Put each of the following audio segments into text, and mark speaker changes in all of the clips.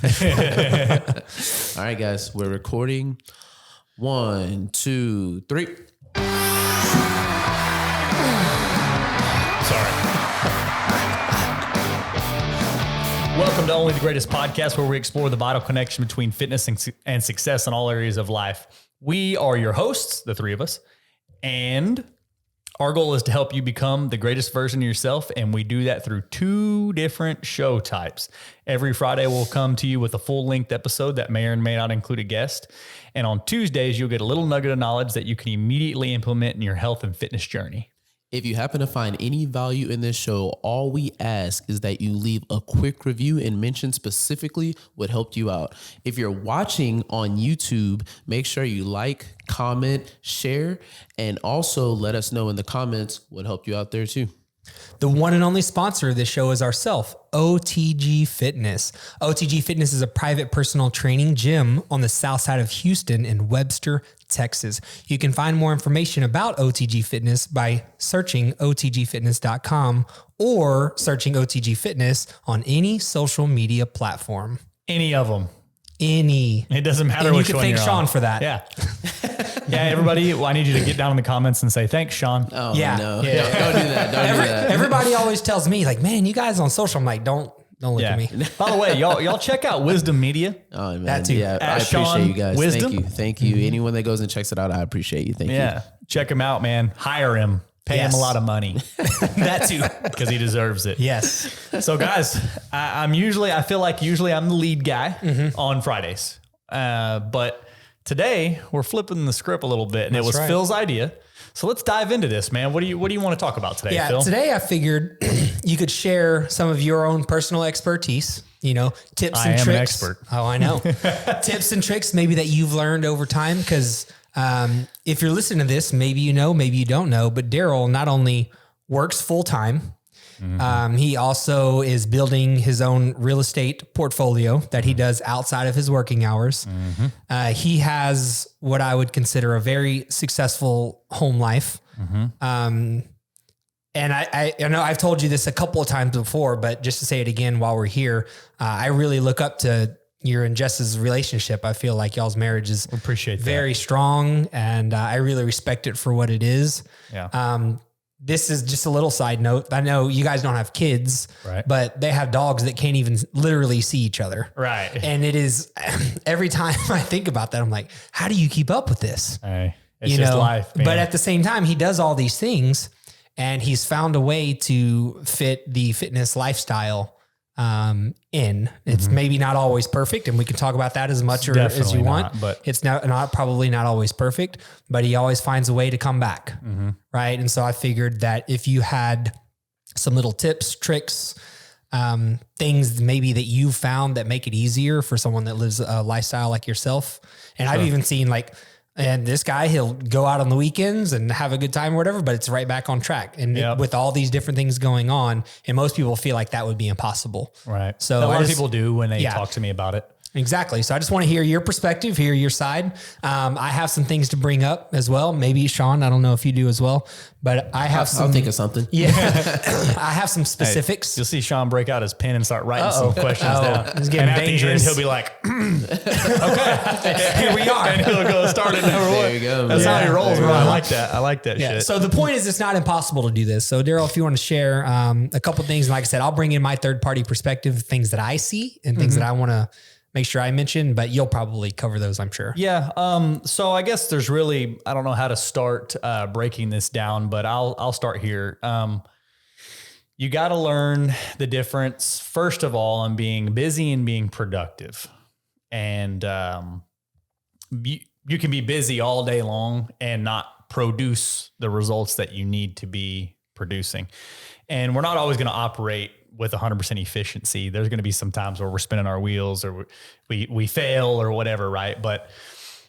Speaker 1: All right, guys, we're recording. 1, 2, 3.
Speaker 2: Sorry. Welcome to Only the Greatest Podcast, where we explore the vital connection between fitness and success in all areas of life. We are your hosts, the three of us, and our goal is to help you become the greatest version of yourself, and we do that through 2 different show types. Every Friday, we'll come to you with a full-length episode that may or may not include a guest. And on Tuesdays, you'll get a little nugget of knowledge that you can immediately implement in your health and fitness journey.
Speaker 1: If you happen to find any value in this show, all we ask is that you leave a quick review and mention specifically what helped you out. If you're watching on YouTube, make sure you like, comment, share, and also let us know in the comments what helped you out there too.
Speaker 3: The one and only sponsor of this show is ourselves, OTG Fitness. OTG Fitness is a private personal training gym on the south side of Houston in Webster, Texas. You can find more information about OTG Fitness by searching otgfitness.com or searching OTG Fitness on any social media platform.
Speaker 2: Any of them.
Speaker 3: Any.
Speaker 2: It doesn't matter
Speaker 3: and
Speaker 2: which
Speaker 3: you
Speaker 2: one
Speaker 3: can thank
Speaker 2: you're
Speaker 3: Sean
Speaker 2: on.
Speaker 3: for that.
Speaker 2: Yeah. Yeah, everybody, well, I need you to get down in the comments and say, thanks, Sean.
Speaker 1: Oh,
Speaker 3: Yeah.
Speaker 1: no.
Speaker 3: Yeah.
Speaker 1: Don't do that. Don't do that.
Speaker 3: Everybody always tells me, like, man, you guys on social. I'm like, don't look at me.
Speaker 2: By the way, y'all check out Wisdom Media.
Speaker 1: Oh, man.
Speaker 3: That too.
Speaker 1: Yeah, I
Speaker 2: Sean
Speaker 1: appreciate you guys.
Speaker 2: Wisdom.
Speaker 1: Thank you. Anyone that goes and checks it out, I appreciate you. Thank you.
Speaker 2: Yeah. Check him out, man. Hire him. Pay him a lot of money.
Speaker 3: That too.
Speaker 2: Because he deserves it.
Speaker 3: Yes.
Speaker 2: So guys, I feel like usually I'm the lead guy on Fridays. But today we're flipping the script a little bit, and it was
Speaker 3: right.
Speaker 2: Phil's idea. So let's dive into this, man. What do you want to talk about today,
Speaker 3: Yeah,
Speaker 2: Phil?
Speaker 3: today I figured you could share some of your own personal expertise, tips
Speaker 2: I
Speaker 3: and
Speaker 2: am
Speaker 3: tricks.
Speaker 2: an expert.
Speaker 3: Oh, I know. Tips and tricks maybe that you've learned over time. Because if you're listening to this, maybe you know, maybe you don't know, but Daryl not only works full time, he also is building his own real estate portfolio that he does outside of his working hours. He has what I would consider a very successful home life. And I know I've told you this a couple of times before, but just to say it again while we're here, I really look up to your and Jess's relationship. I feel like y'all's marriage is very strong, and I really respect it for what it is.
Speaker 2: Yeah.
Speaker 3: This is just a little side note. I know you guys don't have kids,
Speaker 2: Right.
Speaker 3: but they have dogs that can't even literally see each other.
Speaker 2: Right.
Speaker 3: And it is every time I think about that, I'm like, how do you keep up with this?
Speaker 2: Hey, it's just life, man.
Speaker 3: But at the same time, he does all these things, and he's found a way to fit the fitness lifestyle in. It's maybe not always perfect, and we can talk about that as much as
Speaker 2: Definitely
Speaker 3: you want,
Speaker 2: not, but
Speaker 3: it's probably not always perfect, but he always finds a way to come back. Right. And so I figured that if you had some little tips, tricks, things maybe that you found that make it easier for someone that lives a lifestyle like yourself. And I've even seen and this guy, he'll go out on the weekends and have a good time or whatever, but it's right back on track. And with all these different things going on, and most people feel like that would be impossible.
Speaker 2: Right.
Speaker 3: So
Speaker 2: a lot of people do when they talk to me about it.
Speaker 3: Exactly. So I just want to hear your perspective, hear your side. I have some things to bring up as well. Maybe Sean, I don't know if you do as well, but I have
Speaker 1: I'll think of something.
Speaker 3: Yeah. I have some specifics.
Speaker 2: You'll see Sean break out his pen and start writing some questions down.
Speaker 3: It's getting
Speaker 2: and
Speaker 3: dangerous.
Speaker 2: At the end, he'll be like, okay,
Speaker 3: Here we are.
Speaker 2: and he'll go start at number 1.
Speaker 1: There you go.
Speaker 2: That's how he rolls, bro. I
Speaker 1: go.
Speaker 2: like that. I like that shit.
Speaker 3: So the point is, it's not impossible to do this. So Daryl, if you want to share a couple of things, and like I said, I'll bring in my third party perspective, things that I see and things that I want to make sure I mention, but you'll probably cover those, I'm sure.
Speaker 2: Yeah. So I guess there's really, I don't know how to start breaking this down, but I'll start here. You got to learn the difference, first of all, on being busy and being productive. And you can be busy all day long and not produce the results that you need to be producing. And we're not always going to operate with 100% efficiency. There's going to be some times where we're spinning our wheels or we fail or whatever, right? But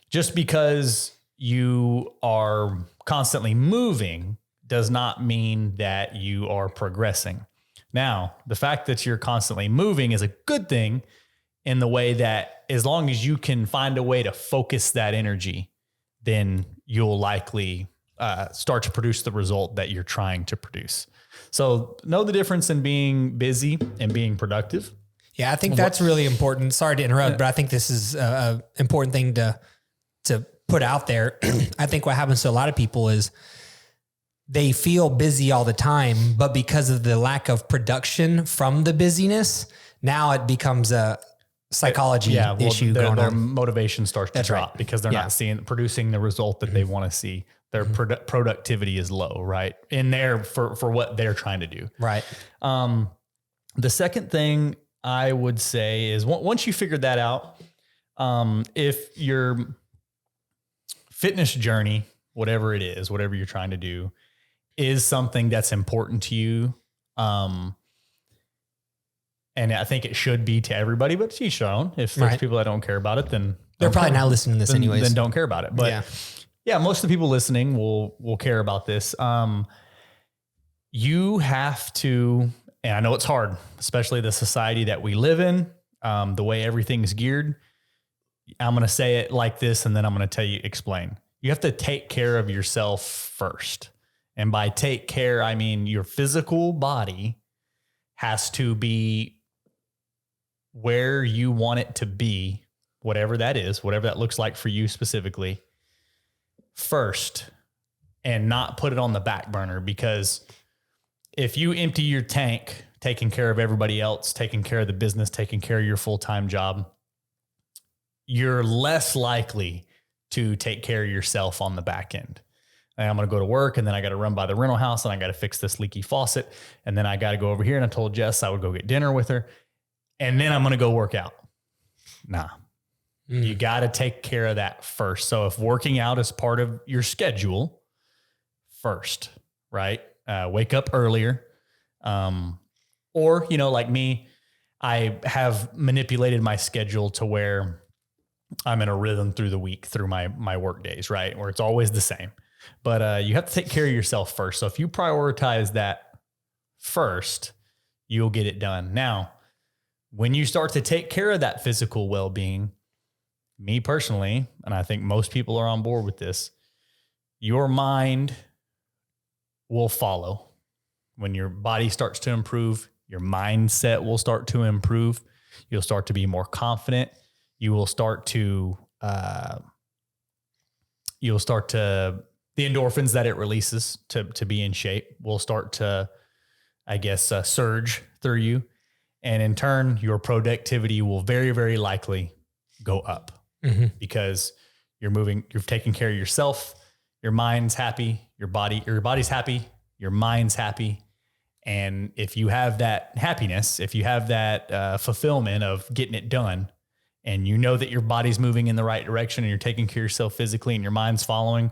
Speaker 2: just because you are constantly moving does not mean that you are progressing. Now, the fact that you're constantly moving is a good thing in the way that as long as you can find a way to focus that energy, then you'll likely start to produce the result that you're trying to produce. So know the difference in being busy and being productive.
Speaker 3: Yeah, I think that's really important. Sorry to interrupt, but I think this is a important thing to put out there. I think what happens to a lot of people is they feel busy all the time, but because of the lack of production from the busyness, now it becomes a psychology issue going
Speaker 2: their
Speaker 3: on.
Speaker 2: motivation starts to drop because they're not producing the result that they want to see. Their productivity is low, right? In there for what they're trying to do.
Speaker 3: Right.
Speaker 2: The second thing I would say is once you figured that out, if your fitness journey, whatever it is, whatever you're trying to do, is something that's important to you. And I think it should be to everybody, but to each their own. If there's people that don't care about it, then
Speaker 3: they're probably not listening to this anyways.
Speaker 2: Then don't care about it. But yeah, most of the people listening will care about this. You have to, and I know it's hard, especially the society that we live in, the way everything's geared. I'm going to say it like this, and then I'm going to explain. You have to take care of yourself first. And by take care, I mean your physical body has to be where you want it to be, whatever that is, whatever that looks like for you specifically, first, and not put it on the back burner. Because if you empty your tank, taking care of everybody else, taking care of the business, taking care of your full-time job, you're less likely to take care of yourself on the back end. And I'm going to go to work, and then I got to run by the rental house, and I got to fix this leaky faucet. And then I got to go over here, and I told Jess I would go get dinner with her. And then I'm going to go work out. Nah, you got to take care of that first. So if working out is part of your schedule first, right? Wake up earlier. Or, like me, I have manipulated my schedule to where I'm in a rhythm through the week, through my work days, right? Where it's always the same. But you have to take care of yourself first. So if you prioritize that first, you'll get it done. Now, when you start to take care of that physical well-being, me personally, and I think most people are on board with this, your mind will follow. When your body starts to improve, your mindset will start to improve. You'll start to be more confident. You will start to, the endorphins that it releases to be in shape will start to, surge through you. And in turn, your productivity will very, very likely go up because you're taking care of yourself. Your mind's happy, your body's happy, your mind's happy. And if you have that happiness, if you have that fulfillment of getting it done, and you know that your body's moving in the right direction and you're taking care of yourself physically and your mind's following,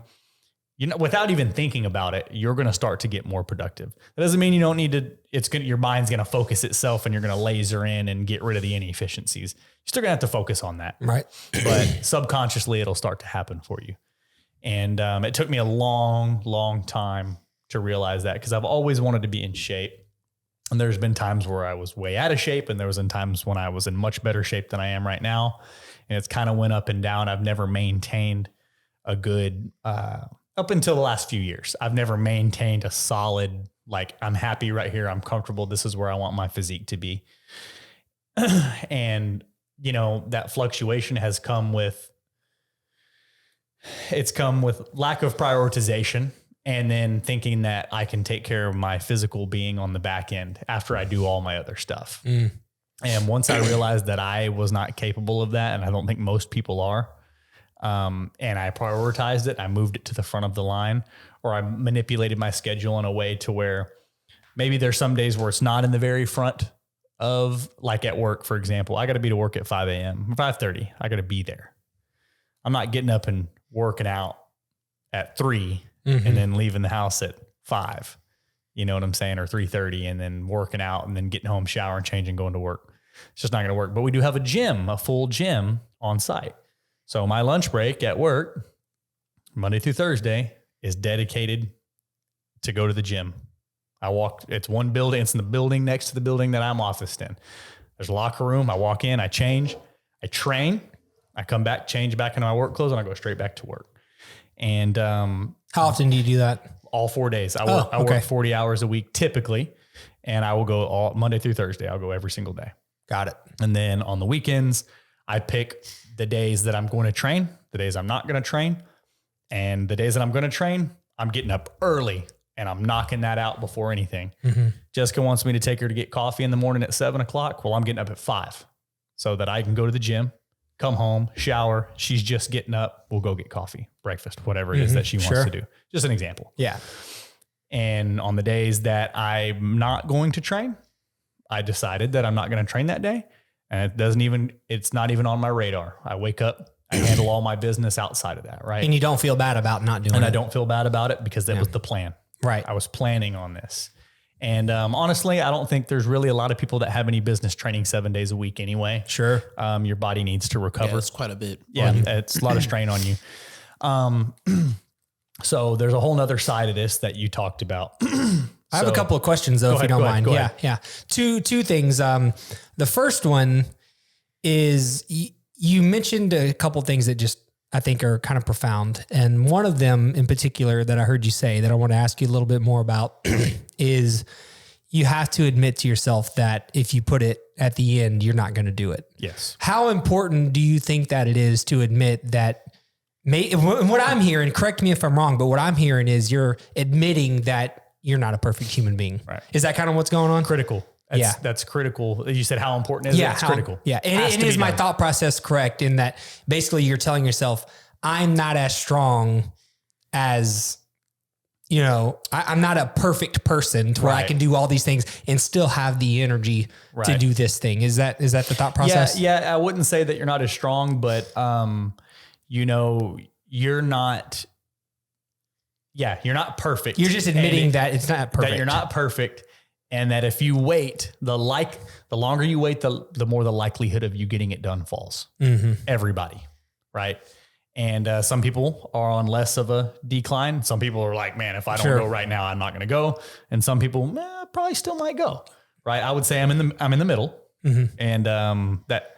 Speaker 2: without even thinking about it, you're going to start to get more productive. That doesn't mean you don't need to, your mind's going to focus itself and you're going to laser in and get rid of the inefficiencies. You're still going to have to focus on that.
Speaker 3: Right.
Speaker 2: But subconsciously, it'll start to happen for you. And it took me a long, long time to realize that because I've always wanted to be in shape. And there's been times where I was way out of shape, and there was times when I was in much better shape than I am right now. And it's kind of went up and down. I've never maintained a good, up until the last few years, I've never maintained a solid, I'm happy right here. I'm comfortable. This is where I want my physique to be. And, that fluctuation has come with lack of prioritization. And then thinking that I can take care of my physical being on the back end after I do all my other stuff. And once I realized that I was not capable of that, and I don't think most people are, and I prioritized it, I moved it to the front of the line, or I manipulated my schedule in a way to where maybe there's some days where it's not in the very front of, at work, for example, I got to be to work at 5 a.m., 5:30. I got to be there. I'm not getting up and working out at 3 and then leaving the house at 5, you know what I'm saying? Or 3:30 and then working out and then getting home, showering, changing, going to work. It's just not going to work. But we do have a full gym on site. So my lunch break at work, Monday through Thursday, is dedicated to go to the gym. It's one building. It's in the building next to the building that I'm officed in. There's a locker room. I walk in, I change, I train, I come back, change back into my work clothes, and I go straight back to work. And
Speaker 3: how often do you do that?
Speaker 2: All 4 days. I work 40 hours a week typically, and I will go all Monday through Thursday. I'll go every single day.
Speaker 3: Got it.
Speaker 2: And then on the weekends, I pick the days that I'm going to train, the days I'm not going to train. And the days that I'm going to train, I'm getting up early and I'm knocking that out before anything. Jessica wants me to take her to get coffee in the morning at 7:00. Well, I'm getting up at 5 so that I can go to the gym, come home, shower. She's just getting up. We'll go get coffee, breakfast, whatever it is that she wants to do. Just an example.
Speaker 3: Yeah.
Speaker 2: And on the days that I'm not going to train, I decided that I'm not going to train that day. And it's not even on my radar. I wake up, I handle all my business outside of that. Right.
Speaker 3: And you don't feel bad about not doing it.
Speaker 2: And I don't feel bad about it because that was the plan.
Speaker 3: Right.
Speaker 2: I was planning on this. And honestly, I don't think there's really a lot of people that have any business training 7 days a week anyway.
Speaker 3: Sure.
Speaker 2: Your body needs to recover.
Speaker 1: Yeah, it's quite a bit.
Speaker 2: Yeah, it's a lot of strain on you. So there's a whole nother side of this that you talked about.
Speaker 3: I have a couple of questions though, if you don't mind.
Speaker 2: Go ahead.
Speaker 3: Yeah. Two things. The first one is you mentioned a couple of things that just I think are kind of profound. And one of them in particular that I heard you say that I want to ask you a little bit more about is you have to admit to yourself that if you put it at the end, you're not going to do it.
Speaker 2: Yes.
Speaker 3: How important do you think that it is to admit that what I'm hearing, correct me if I'm wrong, but what I'm hearing is you're admitting that you're not a perfect human being.
Speaker 2: Right.
Speaker 3: Is that kind of what's going on?
Speaker 2: Critical. That's critical. You said how important is it? It's critical.
Speaker 3: Yeah. And is my thought process correct in that basically you're telling yourself, I'm not as strong as, I'm not a perfect person to where I can do all these things and still have the energy to do this thing. Is that the thought process?
Speaker 2: Yeah. I wouldn't say that you're not as strong, but, you're not perfect.
Speaker 3: You're just admitting that it's not perfect.
Speaker 2: That you're not perfect. And that if you wait, the longer you wait, the more the likelihood of you getting it done falls. Everybody. Right. And some people are on less of a decline. Some people are like, man, if I don't go right now, I'm not going to go. And some people probably still might go. Right. I would say I'm in the middle. And that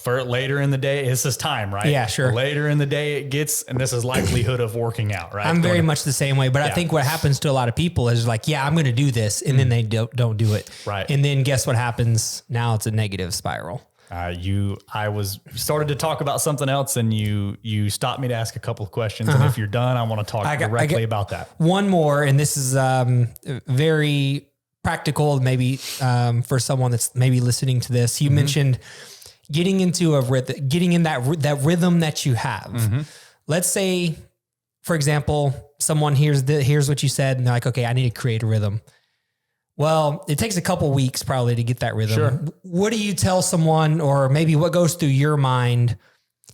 Speaker 2: later in the day, this is time, right?
Speaker 3: Yeah, sure.
Speaker 2: The later in the day it gets, and this is likelihood of working out, right?
Speaker 3: I'm very much the same way, but I think what happens to a lot of people is like, yeah, I'm going to do this. And then they don't do it.
Speaker 2: Right.
Speaker 3: And then guess what happens? Now it's a negative spiral.
Speaker 2: I started to talk about something else and you stopped me to ask a couple of questions. And if you're done, I want to talk directly about that.
Speaker 3: One more, and this is very practical, maybe for someone that's maybe listening to this. You mentioned getting into getting in that rhythm that you have. Let's say, for example, someone here's what you said, and they're like, okay, I need to create a rhythm. Well, it takes a couple weeks probably to get that rhythm.
Speaker 2: Sure.
Speaker 3: What do you tell someone, or maybe what goes through your mind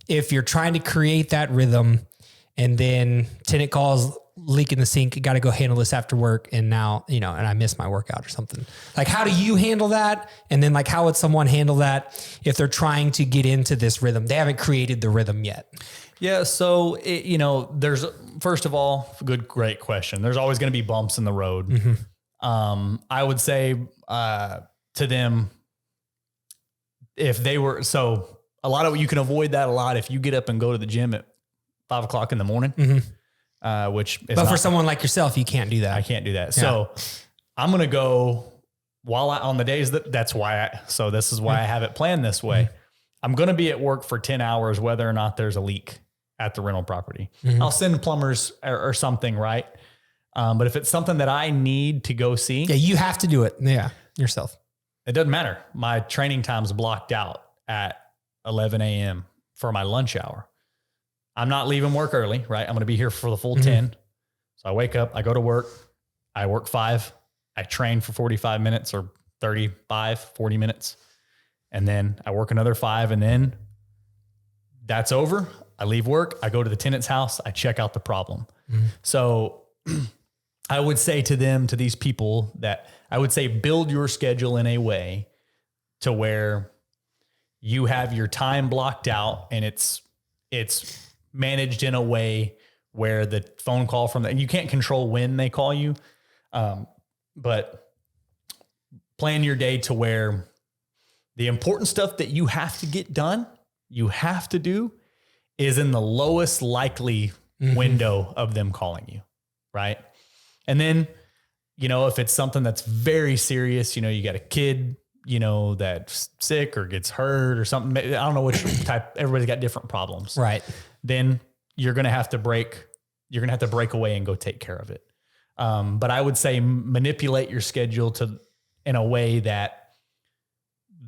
Speaker 3: if you're trying to create that rhythm and then tenant calls, leak in the sink, got to go handle this after work. And now, and I missed my workout or something. Like, how do you handle that? And then how would someone handle that if they're trying to get into this rhythm? They haven't created the rhythm yet.
Speaker 2: Yeah. So, there's, first of all, great question. There's always going to be bumps in the road. I would say, to them, if they were, you can avoid that a lot if you get up and go to the gym at 5 o'clock in the morning. But for someone like yourself, you can't do that. I can't do that. Yeah. So I'm going to go on the days this is why I have it planned this way. I'm going to be at work for 10 hours, whether or not there's a leak at the rental property. I'll send plumbers or something. Right. But if it's something that I need to go see.
Speaker 3: Yeah. You have to do it. Yeah. Yourself.
Speaker 2: It doesn't matter. My training time's blocked out at 11 a.m. for my lunch hour. I'm not leaving work early, right? I'm going to be here for the full 10. So I wake up, I go to work, I work 5, I train for 45 minutes or 40 minutes. And then I work another 5 and then that's over. I leave work, I go to the tenant's house, I check out the problem. So I would say to these people that I would say, build your schedule in a way to where you have your time blocked out and it's managed in a way where the phone call you can't control when they call you. But plan your day to where the important stuff that you have to get done, you have to do is in the lowest likely window of them calling you. Right. And then, if it's something that's very serious, you got a kid that's sick or gets hurt or something. I don't know which type. Everybody's got different problems.
Speaker 3: Right.
Speaker 2: Then you're going to have to break away and go take care of it. But I would say manipulate your schedule in a way that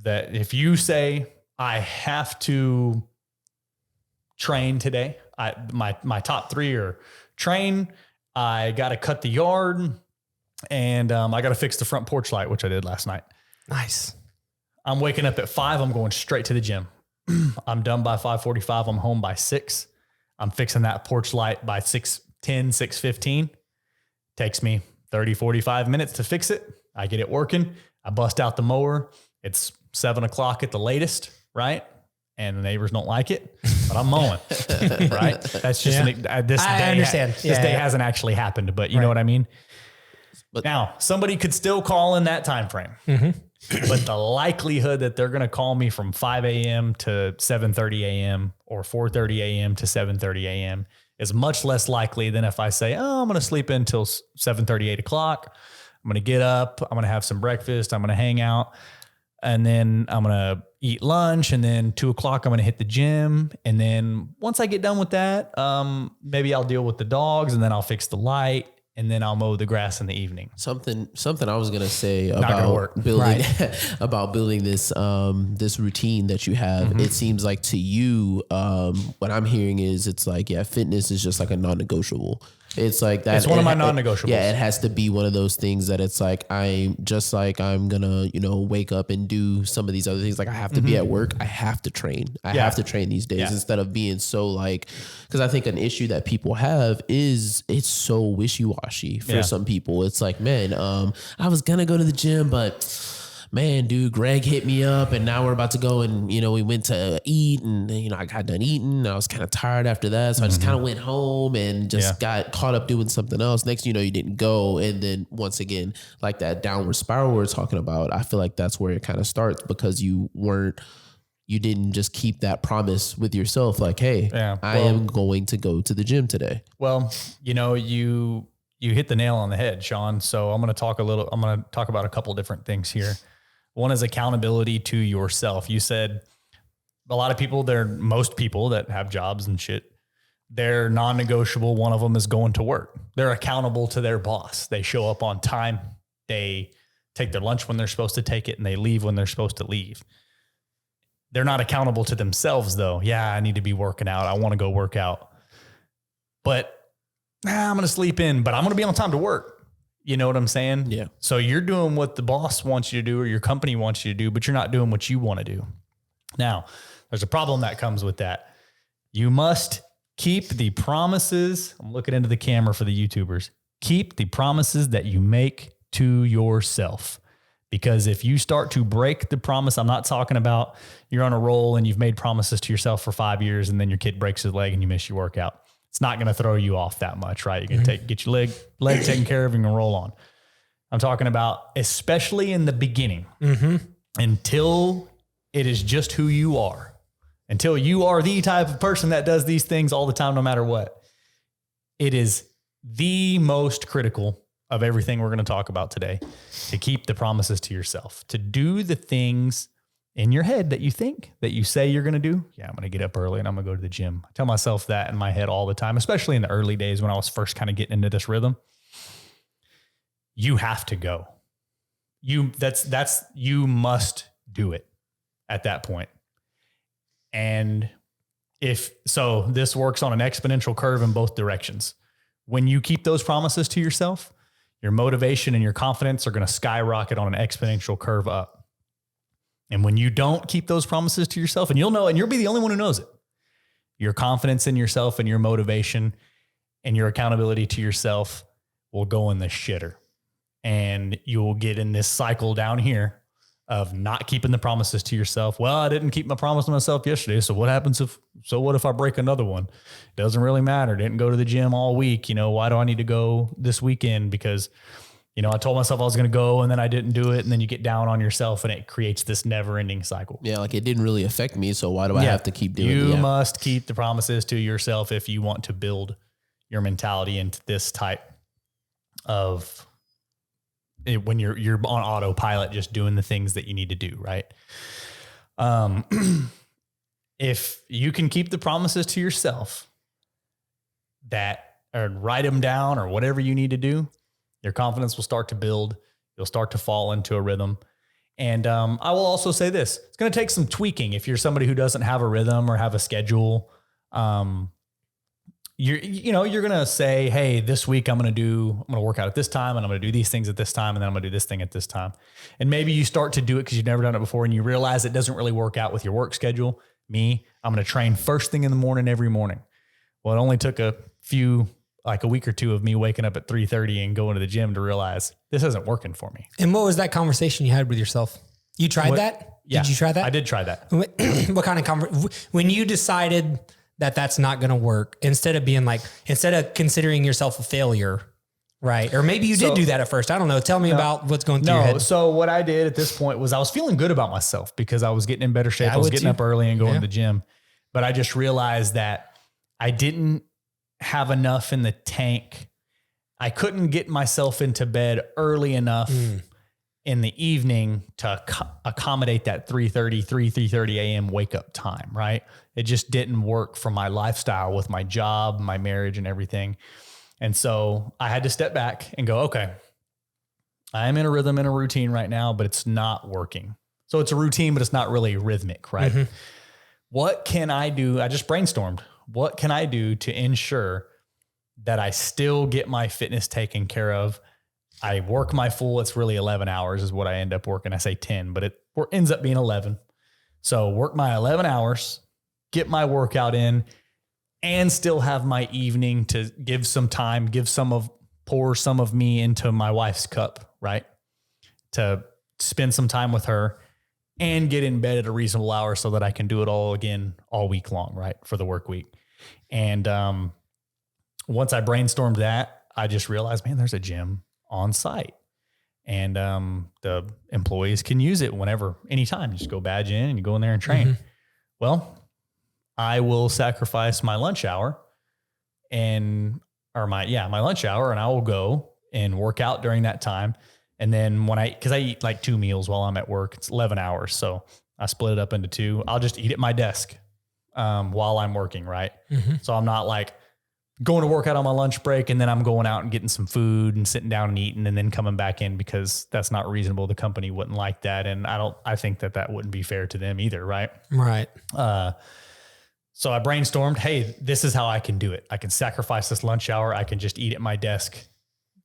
Speaker 2: if you say, I have to train today, my top 3 are train, I got to cut the yard, and I got to fix the front porch light, which I did last night.
Speaker 3: Nice.
Speaker 2: I'm waking up at 5. I'm going straight to the gym. I'm done by 5:45. I'm home by 6. I'm fixing that porch light by 6:10, 6:15. Takes me 30, 45 minutes to fix it. I get it working. I bust out the mower. It's 7 o'clock at the latest, right? And the neighbors don't like it, but I'm mowing, right? That's just
Speaker 3: I understand.
Speaker 2: This day hasn't actually happened, but you know what I mean? But now somebody could still call in that time frame, but the likelihood that they're going to call me from 5 a.m. to 7:30 a.m. or 4:30 a.m. to 7:30 a.m. is much less likely than if I say, I'm going to sleep until 7:30, 8 o'clock. I'm going to get up. I'm going to have some breakfast. I'm going to hang out. And then I'm going to eat lunch. And then 2 o'clock, I'm going to hit the gym. And then once I get done with that, maybe I'll deal with the dogs, and then I'll fix the light, and then I'll mow the grass in the evening.
Speaker 1: Something I was gonna say about building about building this this routine that you have. It seems like to you, what I'm hearing is it's like, fitness is just like a non-negotiable. It's like that.
Speaker 2: It's one of my non-negotiables.
Speaker 1: It has to be one of those things that it's like, I'm gonna, wake up and do some of these other things. Like I have to be at work. I have to train. I have to train these days instead of being so like, because I think an issue that people have is it's so wishy-washy for some people. It's like, man, I was gonna go to the gym, but man, dude, Greg hit me up and now we're about to go and, we went to eat and, I got done eating. I was kind of tired after that. So I just kind of went home and just got caught up doing something else. Next, you didn't go. And then once again, like that downward spiral we're talking about, I feel like that's where it kind of starts because you didn't just keep that promise with yourself. Like, hey, I am going to go to the gym today.
Speaker 2: Well, you hit the nail on the head, Sean. So I'm going to talk about a couple different things here. One is accountability to yourself. You said a lot of people, most people that have jobs and shit, they're non-negotiable. One of them is going to work. They're accountable to their boss. They show up on time. They take their lunch when they're supposed to take it, and they leave when they're supposed to leave. They're not accountable to themselves though. Yeah, I need to be working out. I want to go work out, but I'm going to sleep in, but I'm going to be on time to work. You know what I'm saying?
Speaker 1: Yeah.
Speaker 2: So you're doing what the boss wants you to do or your company wants you to do, but you're not doing what you want to do. Now, there's a problem that comes with that. You must keep the promises. I'm looking into the camera for the YouTubers. Keep the promises that you make to yourself. Because if you start to break the promise, I'm not talking about you're on a roll and you've made promises to yourself for 5 years and then your kid breaks his leg and you miss your workout. It's not going to throw you off that much, right? You're going to get your leg taken care of and roll on. I'm talking about, especially in the beginning, until it is just who you are, until you are the type of person that does these things all the time, no matter what. It is the most critical of everything we're going to talk about today to keep the promises to yourself, to do the things in your head that you think, that you say you're going to do. Yeah, I'm going to get up early and I'm going to go to the gym. I tell myself that in my head all the time, especially in the early days when I was first kind of getting into this rhythm. You have to go. You must do it at that point. And this works on an exponential curve in both directions. When you keep those promises to yourself, your motivation and your confidence are going to skyrocket on an exponential curve up. And when you don't keep those promises to yourself, and you'll know, and you'll be the only one who knows it, your confidence in yourself and your motivation and your accountability to yourself will go in the shitter. And you'll get in this cycle down here of not keeping the promises to yourself. Well, I didn't keep my promise to myself yesterday. So what if I break another one? It doesn't really matter. Didn't go to the gym all week. Why do I need to go this weekend? Because I told myself I was going to go and then I didn't do it. And then you get down on yourself and it creates this never ending cycle.
Speaker 1: Yeah. Like it didn't really affect me. So why do I have to keep doing it?
Speaker 2: You must keep the promises to yourself if you want to build your mentality into this type of when you're on autopilot, just doing the things that you need to do. Right. If you can keep the promises to yourself or write them down or whatever you need to do, your confidence will start to build. You'll start to fall into a rhythm. And I will also say this, it's going to take some tweaking. If you're somebody who doesn't have a rhythm or have a schedule, you're going to say, hey, this week I'm going to work out at this time, and I'm going to do these things at this time, and then I'm going to do this thing at this time. And maybe you start to do it because you've never done it before, and you realize it doesn't really work out with your work schedule. I'm going to train first thing in the morning every morning. Well, it only took a week or two of me waking up at 3:30 and going to the gym to realize this isn't working for me.
Speaker 3: And what was that conversation you had with yourself? You tried that?
Speaker 2: Yeah,
Speaker 3: did you try that?
Speaker 2: I did try that.
Speaker 3: What kind of when you decided that that's not going to work, instead of considering yourself a failure, right? Or maybe you did do that at first. I don't know. Tell me about what's going through your head.
Speaker 2: So what I did at this point was I was feeling good about myself because I was getting in better shape. I was getting up early and going to the gym, but I just realized that I didn't have enough in the tank. I couldn't get myself into bed early enough in the evening to accommodate that 3:30 a.m. wake up time, right? It just didn't work for my lifestyle with my job, my marriage, and everything. And so I had to step back and go, okay, I am in a rhythm and a routine right now, but it's not working. So it's a routine, but it's not really rhythmic, right? Mm-hmm. What can I do? I just brainstormed. What can I do to ensure that I still get my fitness taken care of? I work my full, it's really 11 hours is what I end up working. I say 10, but it ends up being 11. So work my 11 hours, get my workout in, and still have my evening to give some time, pour some of me into my wife's cup, right? To spend some time with her and get in bed at a reasonable hour so that I can do it all again all week long, right? For the work week. And once I brainstormed that, I just realized, man, there's a gym on site, and the employees can use it anytime. You just go badge in and you go in there and train. Mm-hmm. Well, I will sacrifice my lunch hour my lunch hour, and I will go and work out during that time. And then cause I eat like 2 meals while I'm at work, it's 11 hours. So I split it up into 2. I'll just eat at my desk while I'm working. Right. Mm-hmm. So I'm not like going to work out on my lunch break and then I'm going out and getting some food and sitting down and eating and then coming back in, because that's not reasonable. The company wouldn't like that. And I think that wouldn't be fair to them either. Right.
Speaker 3: Right.
Speaker 2: So I brainstormed, hey, this is how I can do it. I can sacrifice this lunch hour. I can just eat at my desk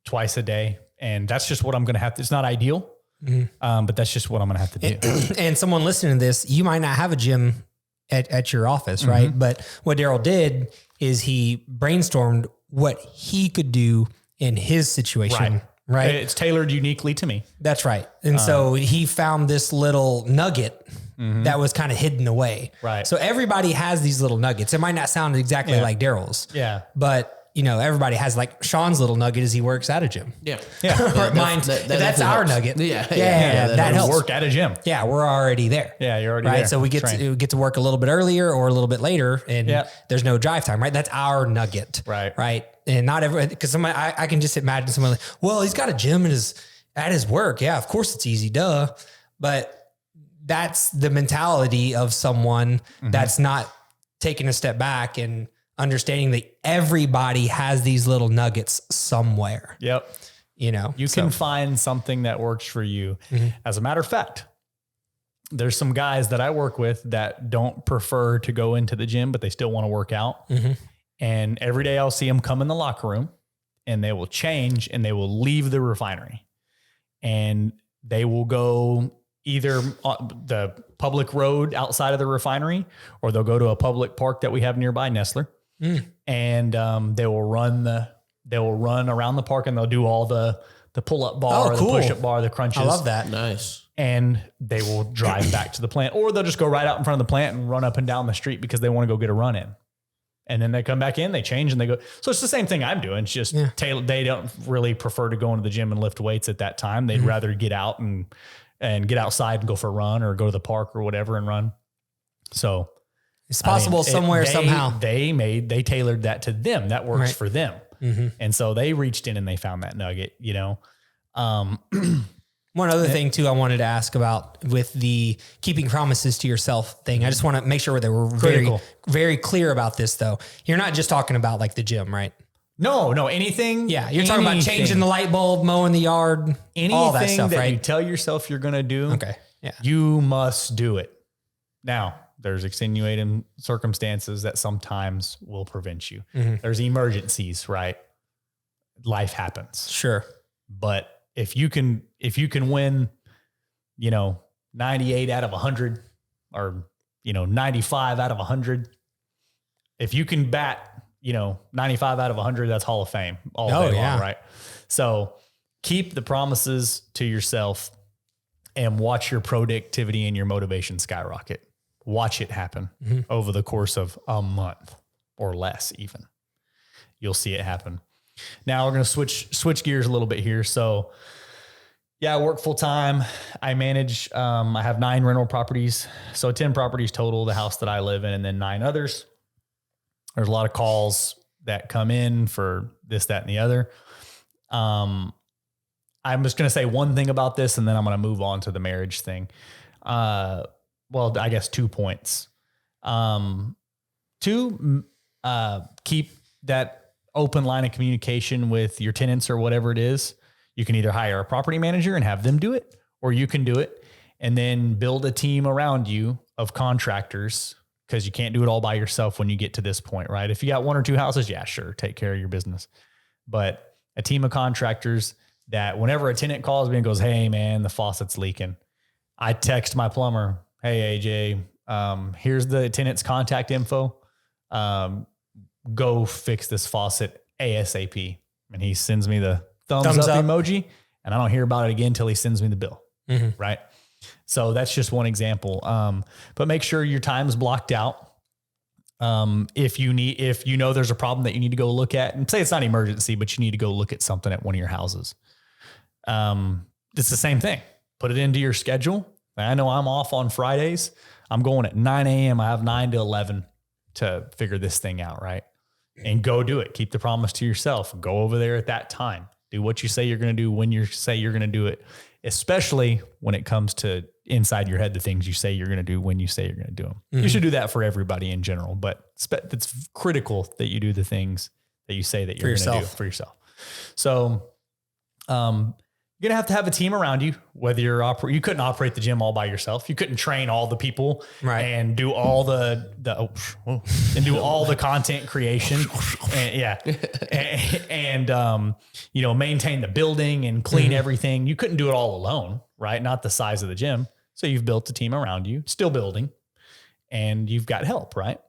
Speaker 2: twice a day. And that's just what I'm going to have to, it's not ideal, but that's just what I'm going to have to do.
Speaker 3: And someone listening to this, you might not have a gym at your office, right? Mm-hmm. But what Daryl did is he brainstormed what he could do in his situation, right?
Speaker 2: It's tailored uniquely to me.
Speaker 3: That's right. And so he found this little nugget that was kind of hidden away.
Speaker 2: Right.
Speaker 3: So everybody has these little nuggets. It might not sound exactly like Daryl's.
Speaker 2: Yeah.
Speaker 3: But everybody has, like Sean's little nugget is he works at a gym.
Speaker 2: Yeah.
Speaker 3: Mine, that's our
Speaker 1: helps.
Speaker 3: nugget.
Speaker 1: Yeah.
Speaker 3: That helps.
Speaker 2: Work at a gym.
Speaker 3: Yeah. We're already there.
Speaker 2: Yeah. You're already there.
Speaker 3: Right. So we get to work a little bit earlier or a little bit later, and there's no drive time, right? That's our nugget.
Speaker 2: Right.
Speaker 3: Right. And not every, because I can just imagine someone like, well, he's got a gym at his work. Yeah. Of course it's easy. Duh. But that's the mentality of someone that's not taking a step back and understanding that everybody has these little nuggets somewhere.
Speaker 2: Yep. You can find something that works for you. Mm-hmm. As a matter of fact, there's some guys that I work with that don't prefer to go into the gym, but they still want to work out. Mm-hmm. And every day I'll see them come in the locker room and they will change and they will leave the refinery and they will go either on the public road outside of the refinery, or they'll go to a public park that we have nearby, Nestler. And they will run around the park and they'll do all the pull-up bar, the push-up bar, the crunches.
Speaker 3: I love that.
Speaker 1: Nice.
Speaker 2: And they will drive back to the plant, or they'll just go right out in front of the plant and run up and down the street because they want to go get a run in. And then they come back in, they change and they go. So it's the same thing I'm doing. It's just they don't really prefer to go into the gym and lift weights at that time. They'd rather get out and get outside and go for a run or go to the park or whatever and run. So
Speaker 3: it's possible somehow.
Speaker 2: They tailored that to them. That works for them. Mm-hmm. And so they reached in and they found that nugget,
Speaker 3: One other thing too, I wanted to ask about with the keeping promises to yourself thing. I just want to make sure that we're very, very clear about this though. You're not just talking about like the gym, right?
Speaker 2: No, anything.
Speaker 3: Yeah. You're talking about changing the light bulb, mowing the yard, all that stuff,
Speaker 2: that
Speaker 3: right?
Speaker 2: you tell yourself you're going to do.
Speaker 3: Okay. Yeah.
Speaker 2: You must do it. Now, there's extenuating circumstances that sometimes will prevent you. There's emergencies, right? Life happens.
Speaker 3: Sure.
Speaker 2: But if you can win, 98 out of 100 or, 95 out of 100, if you can bat, 95 out of 100, that's Hall of Fame all day long, right? So keep the promises to yourself and watch your productivity and your motivation skyrocket. Watch it happen over the course of a month or less even. You'll see it happen. Now we're going to switch gears a little bit here. So yeah, I work full time. I manage, I have 9 rental properties. So 10 properties total, the house that I live in, and then 9 others. There's a lot of calls that come in for this, that, and the other. I'm just going to say one thing about this, and then I'm going to move on to the marriage thing. Well, I guess 2 points. Keep that open line of communication with your tenants or whatever it is. You can either hire a property manager and have them do it, or you can do it and then build a team around you of contractors, because you can't do it all by yourself when you get to this point, right? If you got 1 or 2 houses, yeah, sure, take care of your business. But a team of contractors that whenever a tenant calls me and goes, hey man, the faucet's leaking, I text my plumber, hey AJ, here's the tenant's contact info. Go fix this faucet ASAP. And he sends me the thumbs up emoji, and I don't hear about it again until he sends me the bill. Right. So that's just one example. But make sure your time's blocked out. If you know there's a problem that you need to go look at, and say it's not an emergency, but you need to go look at something at one of your houses. It's the same thing. Put it into your schedule. I know I'm off on Fridays. I'm going at 9 a.m. I have 9 to 11 to figure this thing out. Right. And go do it. Keep the promise to yourself. Go over there at that time. Do what you say you're going to do when you say you're going to do it, especially when it comes to inside your head, the things you say you're going to do when you say you're going to do them. You should do that for everybody in general, but it's critical that you do the things that you say that you're going to do for yourself. So, you're going to have a team around you, whether you couldn't operate the gym all by yourself. You couldn't train all the people and do all the content creation and maintain the building and clean everything. You couldn't do it all alone, right? Not the size of the gym. So you've built a team around you, still building, and you've got help, right?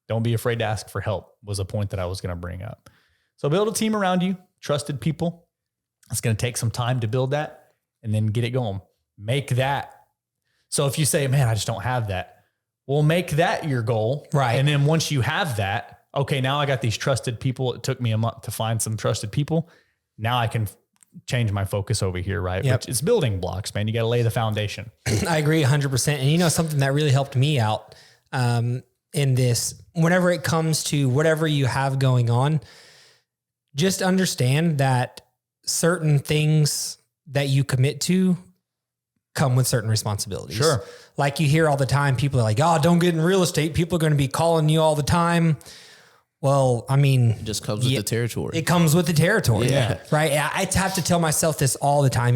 Speaker 2: Don't be afraid to ask for help was a point that I was going to bring up. So build a team around you, trusted people. It's going to take some time to build that and then get it going. Make that. So if you say, man, I just don't have that, well, make that your goal.
Speaker 3: Right.
Speaker 2: And then once you have that, okay, now I got these trusted people. It took me a month to find some trusted people. Now I can change my focus over here, right?
Speaker 3: Yep.
Speaker 2: Which it's building blocks, man. You got to lay the foundation.
Speaker 3: I agree 100%. And something that really helped me out in this, whenever it comes to whatever you have going on, just understand that certain things that you commit to come with certain responsibilities.
Speaker 2: Sure.
Speaker 3: Like you hear all the time, people are like, oh, don't get in real estate. People are going to be calling you all the time. Well, I mean,
Speaker 1: it just comes with the territory.
Speaker 3: It comes with the territory.
Speaker 2: Yeah.
Speaker 3: Right. I have to tell myself this all the time.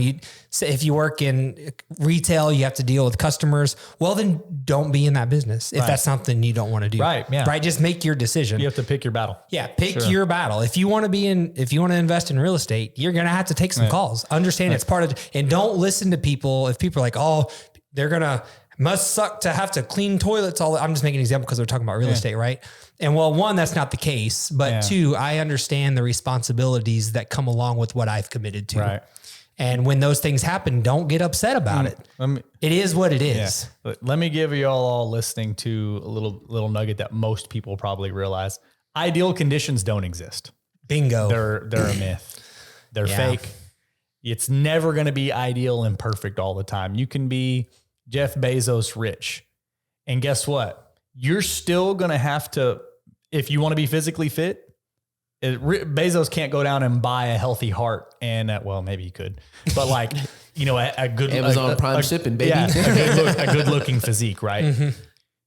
Speaker 3: If you work in retail, you have to deal with customers. Well, then don't be in that business if that's something you don't want to do.
Speaker 2: Right. Yeah.
Speaker 3: Right. Just make your decision.
Speaker 2: You have to pick your battle.
Speaker 3: Yeah. Pick your battle. If you want to invest in real estate, you're going to have to take some calls. Understand it's part of, and don't listen to people. If people are like, oh, must suck to have to clean toilets. I'm just making an example because we're talking about real estate. Right. And well, one, that's not the case, but two, I understand the responsibilities that come along with what I've committed to.
Speaker 2: Right.
Speaker 3: And when those things happen, don't get upset about it. It is what it is.
Speaker 2: Yeah. Let me give you all listening to a little nugget that most people probably realize. Ideal conditions don't exist.
Speaker 3: Bingo.
Speaker 2: They're a myth. They're fake. It's never going to be ideal and perfect all the time. You can be Jeff Bezos rich. And guess what? You're still going to have to, if you want to be physically fit, Bezos can't go down and buy a healthy heart and well, maybe he could, but like, you know, a good
Speaker 1: Amazon Prime shipping, baby.
Speaker 2: Yeah, a good looking physique, right? Mm-hmm.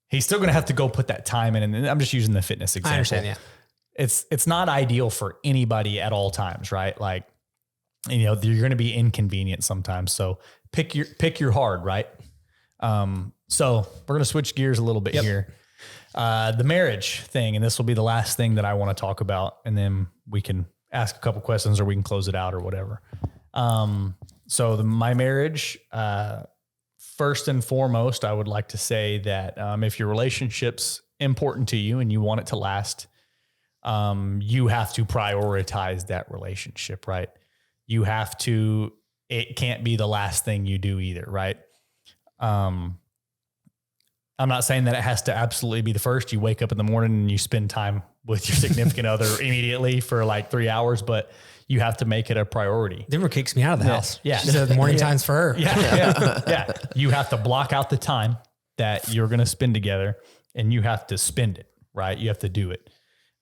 Speaker 2: He's still going to have to go put that time in. And I'm just using the fitness example.
Speaker 3: I understand. Yeah.
Speaker 2: It's not ideal for anybody at all times, right? Like, you know, you're going to be inconvenient sometimes. So pick your hard, right? So we're going to switch gears a little bit here. The marriage thing, and this will be the last thing that I want to talk about, and then we can ask a couple questions or we can close it out or whatever. So my marriage, first and foremost, I would like to say that if your relationship's important to you and you want it to last, you have to prioritize that relationship, right? It can't be the last thing you do either, right? I'm not saying that it has to absolutely be the first. You wake up in the morning and you spend time with your significant other immediately for like 3 hours, but you have to make it a priority.
Speaker 3: Denver kicks me out of the house.
Speaker 2: Yeah.
Speaker 3: She said the morning time's for her.
Speaker 2: Yeah. You have to block out the time that you're going to spend together and you have to spend it, right? You have to do it.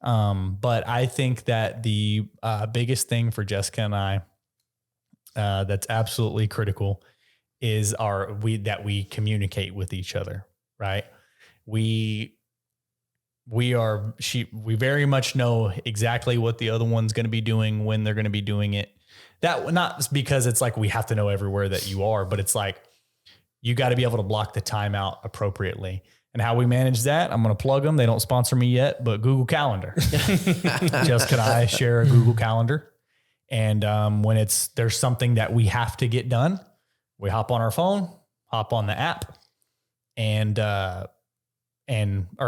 Speaker 2: But I think that the biggest thing for Jessica and I that's absolutely critical is that we communicate with each other, right? We very much know exactly what the other one's going to be doing, when they're going to be doing it. That not because it's like we have to know everywhere that you are, but it's like you got to be able to block the time out appropriately. And how we manage that, I'm going to plug them. They don't sponsor me yet, but Google Calendar. Jessica and I share a Google Calendar. And when there's something that we have to get done, we hop on our phone, hop on the app, or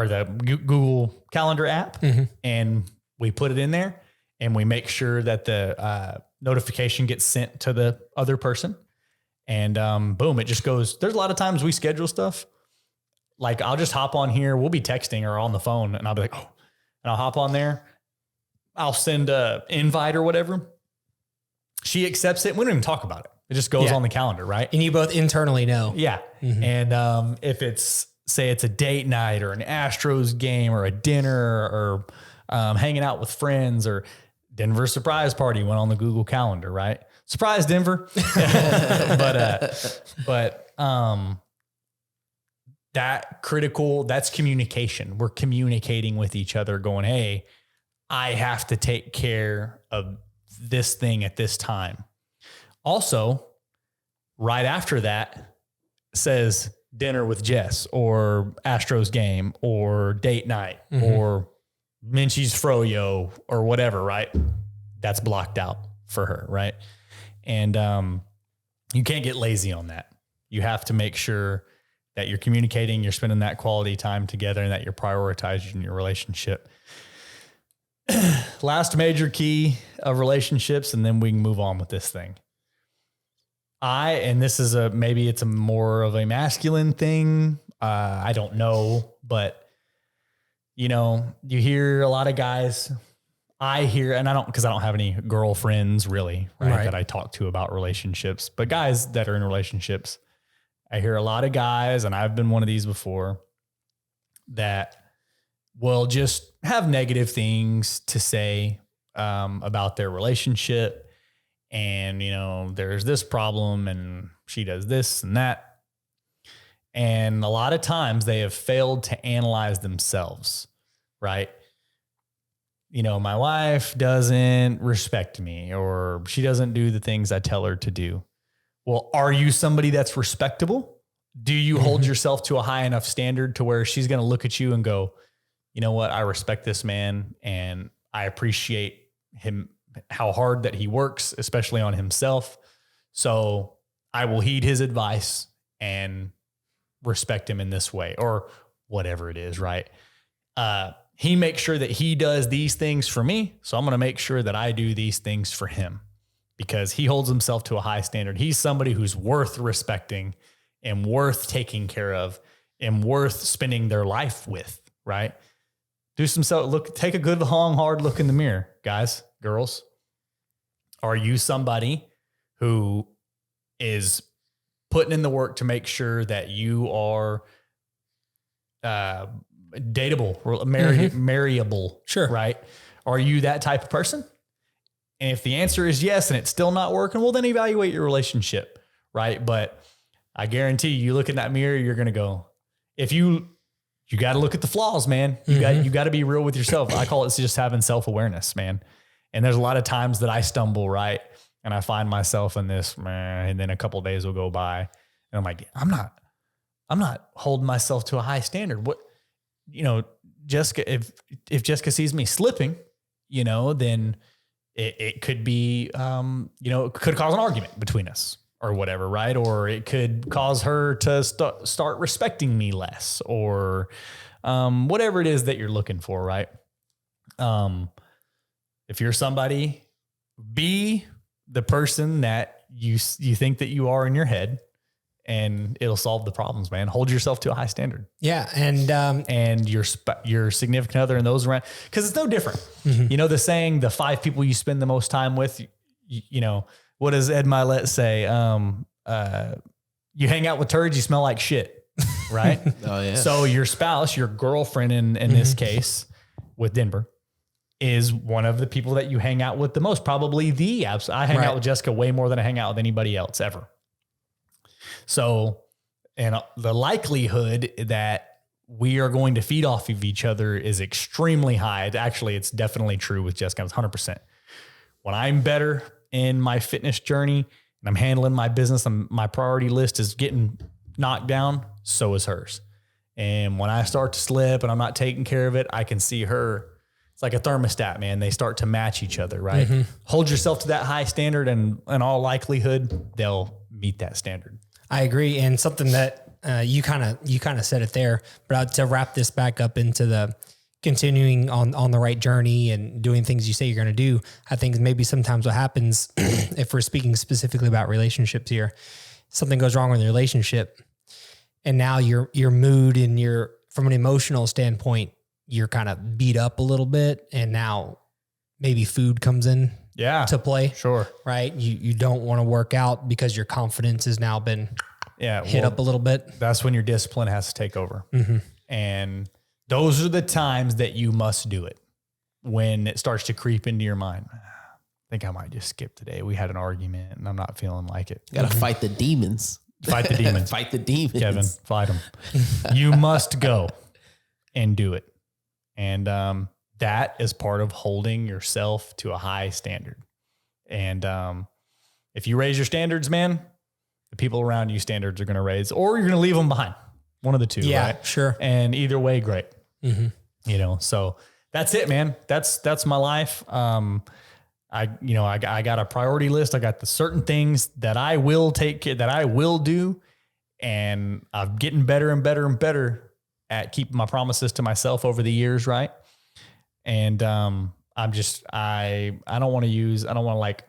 Speaker 2: the Google Calendar app, and we put it in there, and we make sure that the notification gets sent to the other person, and boom, it just goes. There's a lot of times we schedule stuff. Like I'll just hop on here. We'll be texting or on the phone, and I'll be like, oh, and I'll hop on there. I'll send a invite or whatever. She accepts it. We don't even talk about it. It just goes on the calendar, right?
Speaker 3: And you both internally know.
Speaker 2: Yeah. Mm-hmm. And if say it's a date night or an Astros game or a dinner or hanging out with friends or Denver surprise party went on the Google Calendar, right? Surprise, Denver. But that's communication. We're communicating with each other going, hey, I have to take care of this thing at this time. Also, right after that says dinner with Jess or Astros game or date night or Minchie's Froyo or whatever, right? That's blocked out for her, right? And you can't get lazy on that. You have to make sure that you're communicating, you're spending that quality time together, and that you're prioritizing your relationship. Last major key of relationships, and then we can move on with this thing. And this is maybe it's a more of a masculine thing. I don't know, but you know, you hear a lot of guys. I hear, and because I don't have any girlfriends really, right, that I talk to about relationships, but guys that are in relationships, I hear a lot of guys, and I've been one of these before, that will just have negative things to say about their relationship. And, you know, there's this problem and she does this and that. And a lot of times they have failed to analyze themselves, right? You know, my wife doesn't respect me, or she doesn't do the things I tell her to do. Well, are you somebody that's respectable? Do you hold yourself to a high enough standard to where she's going to look at you and go, you know what? I respect this man and I appreciate him, how hard that he works, especially on himself. So I will heed his advice and respect him in this way, or whatever it is, right? He makes sure that he does these things for me. So I'm going to make sure that I do these things for him, because he holds himself to a high standard. He's somebody who's worth respecting and worth taking care of and worth spending their life with, right? Take a good, long, hard look in the mirror, guys, girls. Are you somebody who is putting in the work to make sure that you are dateable, marryable,
Speaker 3: Sure.
Speaker 2: right? Are you that type of person? And if the answer is yes, and it's still not working, well, then evaluate your relationship, right? But I guarantee you look in that mirror, you're going to go, if you got to look at the flaws, man. You got to be real with yourself. I call it just having self-awareness, man. And there's a lot of times that I stumble, right? And I find myself in this, and then a couple of days will go by and I'm like, I'm not holding myself to a high standard. What, Jessica, if Jessica sees me slipping, then it could be, it could cause an argument between us or whatever, right? Or it could cause her to start respecting me less, or whatever it is that you're looking for, right? If you're somebody, be the person that you think that you are in your head, and it'll solve the problems, man. Hold yourself to a high standard.
Speaker 3: Yeah.
Speaker 2: And your significant other and those around, because it's no different. The saying, the 5 people you spend the most time with, what does Ed Milet say? You hang out with turds, you smell like shit, right?
Speaker 1: Oh yeah.
Speaker 2: So your spouse, your girlfriend in this case with Denver, is one of the people that you hang out with the most. Probably I hang out with Jessica way more than I hang out with anybody else ever. So, and the likelihood that we are going to feed off of each other is extremely high. Actually, it's definitely true with Jessica. It's 100%. When I'm better in my fitness journey and I'm handling my business, my priority list is getting knocked down, so is hers. And when I start to slip and I'm not taking care of it, I can see her. It's like a thermostat, man. They start to match each other, right? Hold yourself to that high standard, and in all likelihood, they'll meet that standard.
Speaker 3: I agree. And something that you kind of said it there, but to wrap this back up into the continuing on the right journey and doing things you say you're going to do, I think maybe sometimes what happens, if we're speaking specifically about relationships here, something goes wrong with the relationship, and now your mood and from an emotional standpoint, you're kind of beat up a little bit, and now maybe food comes in to play.
Speaker 2: Sure.
Speaker 3: Right. You don't want to work out because your confidence has now been hit up a little bit.
Speaker 2: That's when your discipline has to take over. And those are the times that you must do it, when it starts to creep into your mind. I think I might just skip today. We had an argument and I'm not feeling like it.
Speaker 1: You gotta fight the demons.
Speaker 2: Fight the demons.
Speaker 1: Fight the demons.
Speaker 2: Kevin, fight them. You must go and do it. And that is part of holding yourself to a high standard. And if you raise your standards, man, the people around you standards are going to raise, or you're going to leave them behind. One of the two, right?
Speaker 3: Sure.
Speaker 2: And either way, great. So that's it, man. That's my life. I got a priority list. I got the certain things that I will take care, that I will do. And I'm getting better and better and better at keeping my promises to myself over the years. Right. And, I don't want to like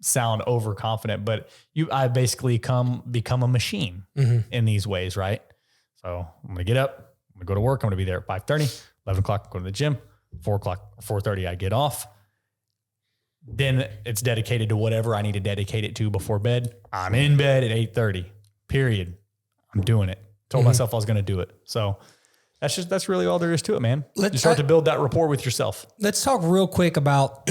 Speaker 2: sound overconfident, but I basically become a machine in these ways. Right. So I'm going to get up, I'm going to go to work. I'm going to be there at 5:30, 11 o'clock, go to the gym, 4:30, I get off. Then it's dedicated to whatever I need to dedicate it to before bed. I'm in bed at 8:30, period. I'm doing it. Told myself I was going to do it. So that's really all there is to it, man. You start to build that rapport with yourself.
Speaker 3: Let's talk real quick about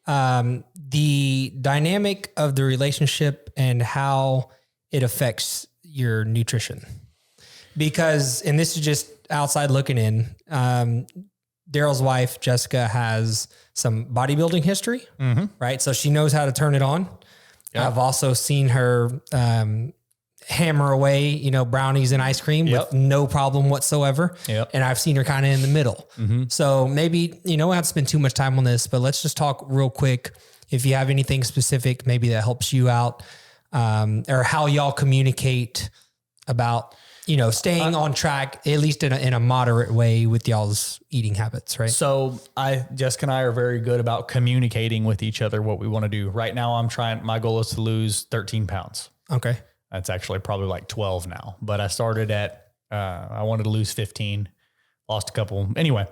Speaker 3: the dynamic of the relationship and how it affects your nutrition. Because, and this is just outside looking in, Daryl's wife, Jessica, has some bodybuilding history, right? So she knows how to turn it on. Yep. I've also seen her hammer away, brownies and ice cream with no problem whatsoever. Yep. And I've seen her kind of in the middle. So maybe, we don't have to spend too much time on this, but let's just talk real quick. If you have anything specific, maybe that helps you out, or how y'all communicate about, staying on track, at least in a moderate way with y'all's eating habits, right?
Speaker 2: So Jessica and I are very good about communicating with each other what we want to do. Right now, my goal is to lose 13 pounds.
Speaker 3: Okay.
Speaker 2: That's actually probably like 12 now, but I started I wanted to lose 15, lost a couple. Anyway,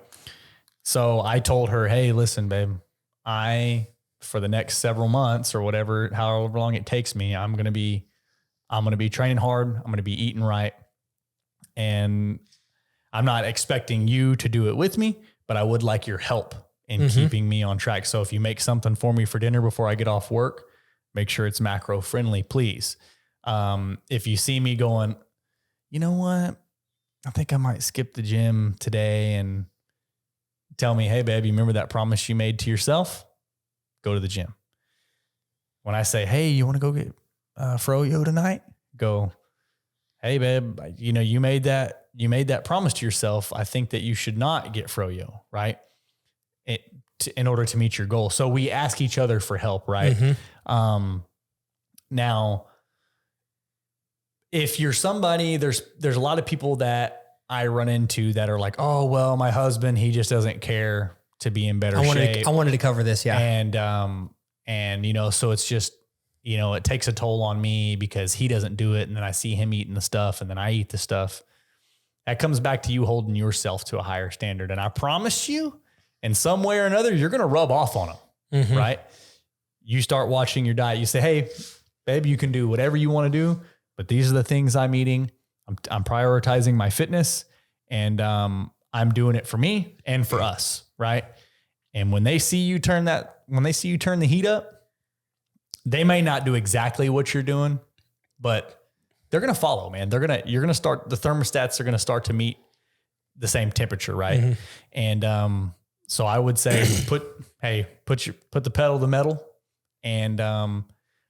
Speaker 2: so I told her, hey, listen, babe, for the next several months or whatever, however long it takes me, I'm going to be training hard. I'm going to be eating right. And I'm not expecting you to do it with me, but I would like your help in keeping me on track. So if you make something for me for dinner before I get off work, make sure it's macro friendly, please. If you see me going, you know what, I think I might skip the gym today, and tell me, hey babe, you remember that promise you made to yourself? Go to the gym. When I say, hey, you want to go get froyo tonight? Go, hey babe, you know, you made that promise to yourself. I think that you should not get froyo, right? In order to meet your goal. So we ask each other for help, right? Now, if you're somebody, there's a lot of people that I run into that are like, oh, well, my husband, he just doesn't care to be in better shape.
Speaker 3: I wanted to cover this. Yeah.
Speaker 2: And, you know, so it's just, you know, it takes a toll on me because he doesn't do it. And then I see him eating the stuff and then I eat the stuff. That comes back to you holding yourself to a higher standard. And I promise you, in some way or another, you're going to rub off on them, right? You start watching your diet. You say, hey, babe, you can do whatever you want to do, but these are the things I'm eating. I'm prioritizing my fitness, and I'm doing it for me and for us, right? And when they see you turn the heat up, they may not do exactly what you're doing, but they're going to follow, man. You're going to start, the thermostats are going to start to meet the same temperature, right? And so I would say put the pedal to the metal, and I'm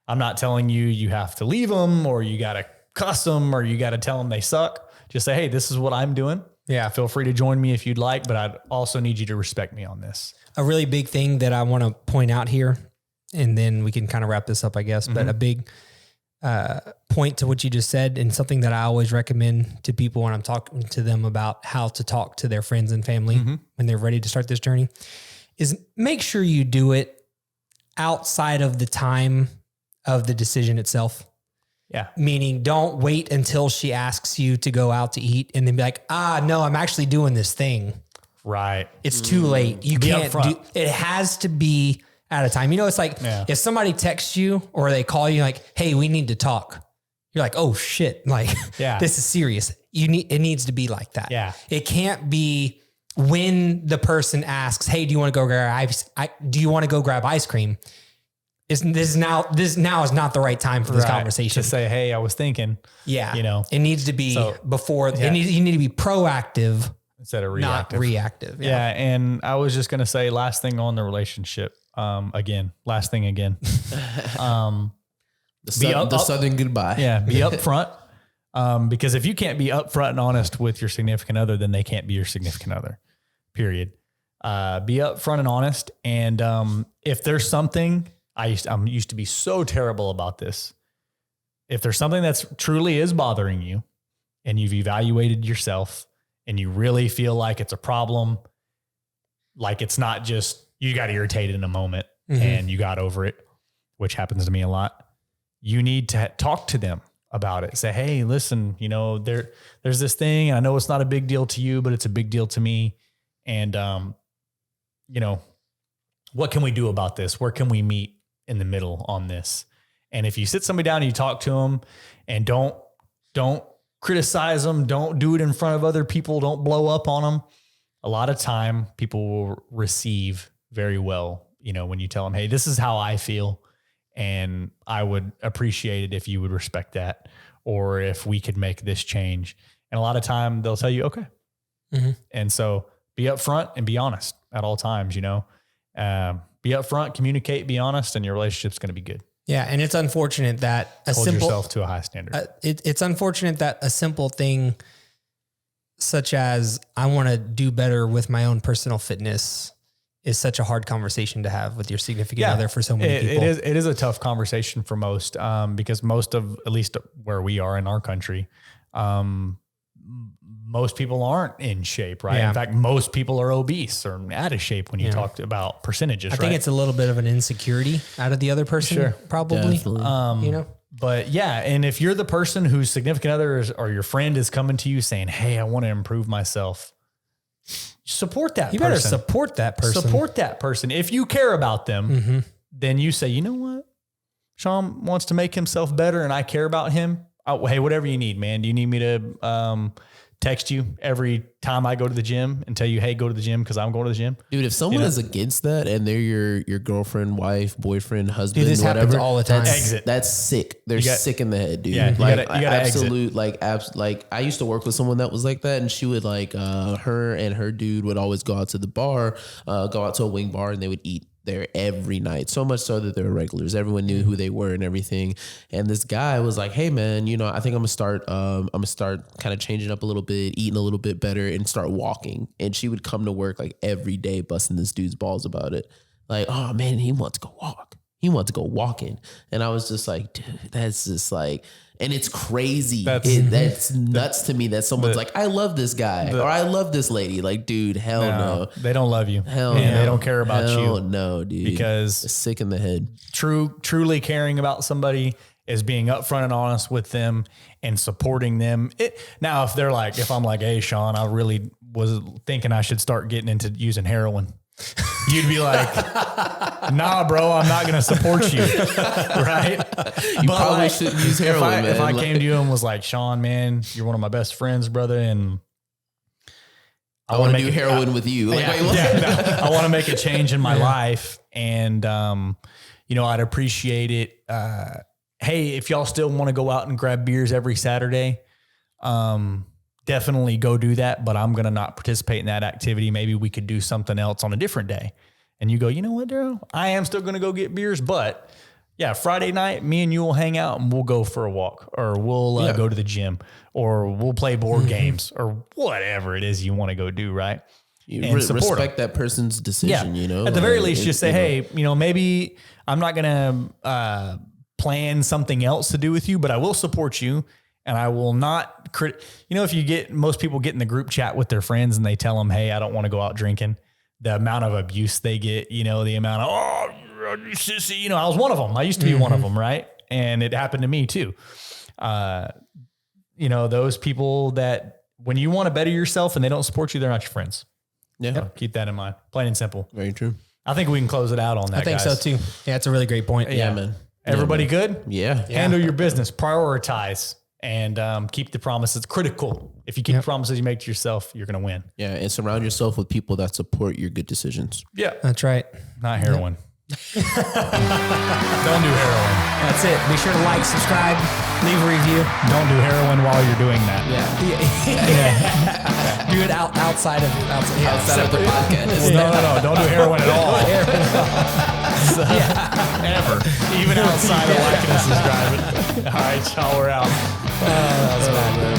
Speaker 2: not telling you have to leave them or you got to cuss them or you got to tell them they suck. Just say, hey, this is what I'm doing. Yeah. Feel free to join me if you'd like, but I'd also need you to respect me on this.
Speaker 3: A really big thing that I want to point out here, and then we can kind of wrap this up, I guess, but a big point to what you just said, and something that I always recommend to people when I'm talking to them about how to talk to their friends and family when they're ready to start this journey, is make sure you do it outside of the time of the decision itself.
Speaker 2: Yeah.
Speaker 3: Meaning don't wait until she asks you to go out to eat and then be like, no, I'm actually doing this thing.
Speaker 2: Right.
Speaker 3: It's too late. You can't do it. Has to be at a time. You know, it's like if somebody texts you or they call you like, hey, we need to talk. You're like, oh shit. Like, this is serious. It needs to be like that. Yeah. It can't be when the person asks, hey, do you want to go grab ice cream? This now is not the right time for this conversation.
Speaker 2: To say, hey, I was thinking.
Speaker 3: Yeah.
Speaker 2: You know,
Speaker 3: it needs to be before. You need to be proactive
Speaker 2: instead of reactive.
Speaker 3: Not reactive.
Speaker 2: Yeah. And I was just going to say, last thing on the relationship. Last thing again.
Speaker 1: The Southern goodbye.
Speaker 2: Yeah. Be upfront. Because if you can't be upfront and honest with your significant other, then they can't be your significant other, period. Be upfront and honest. And, if there's something, I'm used to be so terrible about this. If there's something that's truly is bothering you and you've evaluated yourself and you really feel like it's a problem, like it's not just, you got irritated in a moment and you got over it, which happens to me a lot. You need to talk to them about it. Say, hey, listen, you know, there's this thing, and I know it's not a big deal to you, but it's a big deal to me. And, you know, what can we do about this? Where can we meet in the middle on this? And if you sit somebody down and you talk to them, and don't criticize them, don't do it in front of other people, don't blow up on them. A lot of time people will receive very well, you know, when you tell them, hey, this is how I feel, and I would appreciate it if you would respect that, or if we could make this change. And a lot of time they'll tell you, okay. And so be upfront and be honest at all times, you know. Be upfront, communicate, be honest, and your relationship's going to be good.
Speaker 3: Yeah. And it's unfortunate that
Speaker 2: hold yourself to a high standard.
Speaker 3: It's unfortunate that a simple thing such as I want to do better with my own personal fitness is such a hard conversation to have with your significant other for so many people.
Speaker 2: It is a tough conversation for most, because most of, at least where we are in our country, most people aren't in shape, right? Yeah. In fact, most people are obese or out of shape when you talked about percentages. I
Speaker 3: think it's a little bit of an insecurity out of the other person, probably. You know,
Speaker 2: but yeah. And if you're the person whose significant other or your friend is coming to you saying, hey, I want to improve myself, support that person.
Speaker 3: You better support that person.
Speaker 2: Support that person. If you care about them, then you say, you know what? Sean wants to make himself better and I care about him. Oh, hey, whatever you need, man. Do you need me to text you every time I go to the gym and tell you, hey, go to the gym because I'm going to the gym.
Speaker 1: Dude, if someone is against that and they're your girlfriend, wife, boyfriend, husband,
Speaker 3: Dude, this
Speaker 1: whatever,
Speaker 3: happens all the time.
Speaker 1: That's sick. They're sick in the head, dude.
Speaker 2: Yeah, you gotta
Speaker 1: absolute, like I used to work with someone that was like that, and she would her and her dude would always go out to the bar, go out to a wing bar, and they would eat there every night. So much so that they were regulars. Everyone knew who they were and everything. And this guy was like, hey man, I think I'm gonna start kind of changing up a little bit, eating a little bit better, and start walking. And she would come to work like every day busting this dude's balls about it. Like, oh man, he wants to go walk. He wants to go walking. And I was just like, dude, that's just like, and it's crazy. That's nuts to me that someone's like, I love this guy or I love this lady. Like, dude, hell no.
Speaker 2: They don't love you.
Speaker 1: Hell no.
Speaker 2: They don't care about you.
Speaker 1: No, dude.
Speaker 2: Because
Speaker 1: it's sick in the head.
Speaker 2: Truly caring about somebody is being upfront and honest with them and supporting them. Now, if I'm like, hey, Sean, I really was thinking I should start getting into using heroin. You'd be like, nah, bro, I'm not going to support you. Right?
Speaker 1: You probably shouldn't use heroin,
Speaker 2: if I came to you and was like, Sean, man, you're one of my best friends, brother. And
Speaker 1: I want to do heroin with you.
Speaker 2: I want to make a change in my life. And, I'd appreciate it. Hey, if y'all still want to go out and grab beers every Saturday, definitely go do that, but I'm going to not participate in that activity. Maybe we could do something else on a different day. And you go, you know what, Daryl? I am still going to go get beers, but yeah, Friday night, me and you will hang out and we'll go for a walk, or we'll go to the gym, or we'll play board games, or whatever it is you want to go do, right?
Speaker 1: You respect that person's decision,
Speaker 2: At the very least, just say, hey, maybe I'm not going to plan something else to do with you, but I will support you. And I will not if most people get in the group chat with their friends and they tell them, hey, I don't want to go out drinking, the amount of abuse they get, the amount of, sissy, I was one of them. I used to be one of them. Right. And it happened to me too. Those people that when you want to better yourself and they don't support you, they're not your friends. Yeah. So keep that in mind. Plain and simple.
Speaker 1: Very true.
Speaker 2: I think we can close it out on that.
Speaker 3: I think so too. Yeah. It's a really great point.
Speaker 1: Yeah, man.
Speaker 2: Everybody good?
Speaker 1: Yeah.
Speaker 2: Handle your business, prioritize. And keep the promises. Critical. If you keep the promises you make to yourself, you're going to win.
Speaker 1: Yeah, and surround yourself with people that support your good decisions.
Speaker 2: Yeah.
Speaker 3: That's right.
Speaker 2: Not heroin. Don't do heroin.
Speaker 3: That's it. Be sure to like, subscribe, leave a review.
Speaker 2: Don't do heroin while you're doing that.
Speaker 3: Yeah. Do it outside of
Speaker 1: the podcast.
Speaker 2: No. Don't do heroin at all. Ever. Even outside of liking and subscribing. All right, y'all, we're out.
Speaker 3: That's bad.